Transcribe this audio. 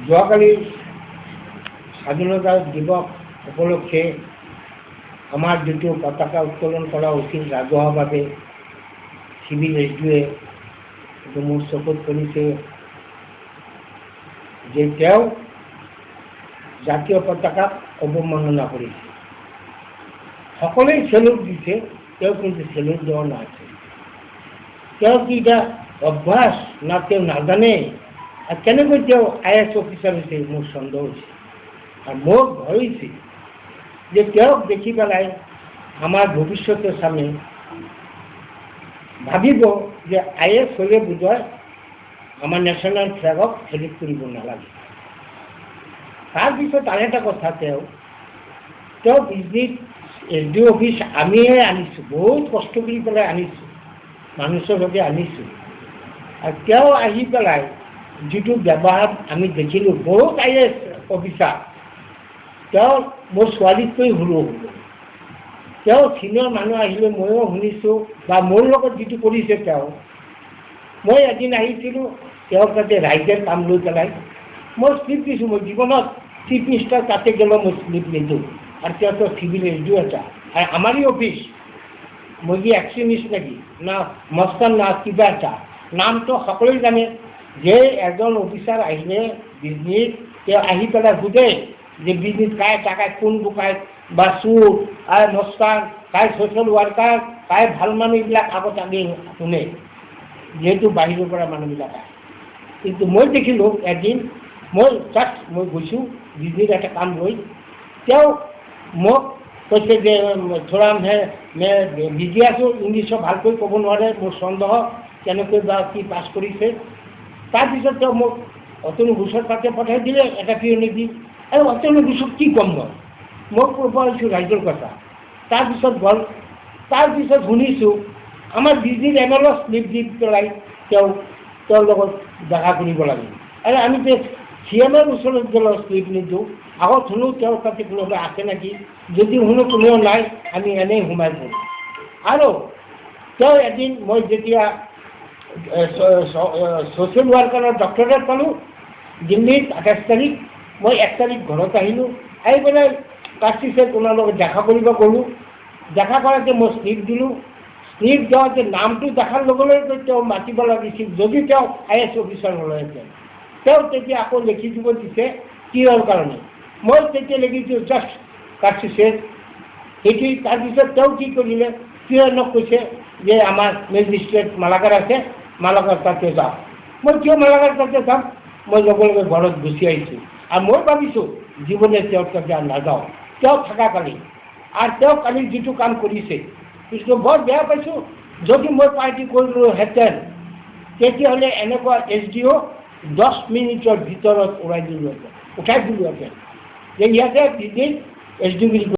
যোৱাকালি স্বাধীনতা দিৱস উপলক্ষে আমাৰ যিটো পতাকা উত্তোলন কৰা উচিত ৰাজহুৱাভাৱে চিভিল এছডিঅ'য়ে এইটো মোৰ চকুত পৰিছে যে তেওঁ জাতীয় পতাকাক অৱমাননা কৰিছে। সকলোৱে চেলুট দিছে, তেওঁ কিন্তু চেলুট দিয়া নাছিল। তেওঁ কি এটা অভ্যাস না তেওঁ নাজানে আৰু কেনেকৈ তেওঁ IAS অফিচাৰ হৈছে মোৰ সন্দেহ হৈছে। আৰু মোৰ ভয় হৈছে যে তেওঁক দেখি পেলাই আমাৰ ভৱিষ্যতৰ চামে ভাবিব যে IAS হ'লে বোধহয় আমাৰ নেশ্যনেল ফ্লেগক হেৰিট কৰিব নালাগে। তাৰপিছত আৰু এটা কথা, তেওঁ বিজেপিত SDO অফিচ আমিহে আনিছোঁ, বহুত কষ্ট কৰি পেলাই আনিছোঁ, মানুহৰ বাবে আনিছোঁ। আৰু তেওঁ আহি পেলাই যিটো ব্যৱহাৰ আমি দেখিলোঁ, বহুত IAS অফিচাৰ তেওঁ মোৰ ছোৱালীতকৈ সৰু হ'ব। তেওঁ চিনিয়ৰ মানুহ আহিলে ময়ো শুনিছোঁ বা মোৰ লগত যিটো কৰিছে মই এদিন আহিছিলোঁ, তেওঁ তাতে ৰাইজৰ কাম লৈ পেলাই মই শ্লিপ দিছোঁ। মই জীৱনত চিফ মিনিষ্টাৰ তাতে গ'লেও মই শ্লিপ নিদিওঁ। আৰু তেওঁতো চিভিল SDO এটা আৰু আমাৰেই অফিচ। মই কি এক্সট্ৰিমিষ্ট নেকি না মস্তান না কিবা এটা, নামটো সকলোৱে জানে যে এজন অফিচাৰ আহিলে বিজনীত তেওঁ আহি পেলাই সোধে যে বিজনীত কাই টাকায় কোন বোকায় বা চুৰ আই মস্তান কাই ছ'চিয়েল ৱাৰ্কাৰ কাই ভাল মানুহ, এইবিলাক আগত আগে শুনে, যিহেতু বাহিৰৰ পৰা মানুহবিলাক আহে। কিন্তু মই দেখিলোঁ এদিন মই গৈছোঁ বিজনীত এটা কাম লৈ, তেওঁ মোক কৈছে যে থোৰা মে বিজি আছোঁ, ইংলিছো ভালকৈ ক'ব নোৱাৰে, মোৰ সন্দেহ কেনেকৈ বা কি পাছ কৰিছে। তাৰপিছত তেওঁ মোক অতনু ঘোষৰ তাতে পঠাই দিলে এটা পিয়নি দি। আৰু অতনু ঘোষক কি ক'ম মই ক'ব পাৰিছোঁ ৰাইজৰ কথা। তাৰপিছত গ'ল, তাৰপিছত শুনিছোঁ আমাৰ বিজনীৰ MLO শ্লিপ দি পেলাই তেওঁৰ লগত দেখা কৰিব লাগে। আৰু আমিতো CMৰ ওচৰত গ'লেও শ্লিপ নিদিওঁ। আগত শুনো তেওঁৰ তাতে কোনোবা আছে নেকি, যদি শুনো কোনেও নাই, আমি এনেই সোমাই পৰোঁ। আৰু তেওঁ এদিন মই যেতিয়া ছ'চিয়েল ৱাৰ্কাৰৰ ডক্টৰেট পালোঁ দিল্লীত 28 তাৰিখ, মই 1 তাৰিখ ঘৰত আহিলোঁ। আহি পেলাই কাৰ্চিছে তোমাৰ লগত দেখা কৰিব গ'লোঁ। দেখা কৰাতে মই শ্লিপ দিলোঁ। শ্লিপ দিওঁতে নামটো দেখাৰ লগে লগে তেওঁ মাতিব লাগিছিল, যদি তেওঁ IAS অফিচাৰ হ'লহেঁতেন। তেওঁ তেতিয়া আকৌ লিখি দিব দিছে কিহৰ কাৰণে। মই তেতিয়া লিখিছোঁ জাষ্ট কাৰ্চিছে সেইটো। তাৰপিছত তেওঁ কি কৰিলে, কিৰণক কৈছে যে আমাৰ মেজিষ্ট্ৰেট মালাকাৰ আছে, মালাকাৰ তাতে যাওঁ। মই কিয় মালাকাৰ তাতে যাম, মই লগে লগে ঘৰত গুচি আহিছোঁ। আৰু মই ভাবিছোঁ জীৱনে তেওঁৰ তাতে নাযাওঁ, তেওঁ থাকাকালি। আৰু তেওঁ কালি যিটো কাম কৰিছে সেইটো বৰ বেয়া পাইছোঁ। যদি মই পাৰ্টি কৰিলোহেঁতেন তেতিয়াহ'লে এনেকুৱা SDO 10 মিনিটৰ ভিতৰত উঠাই দিলোহেঁতেন যে ইয়াতে বিজেপিত SDO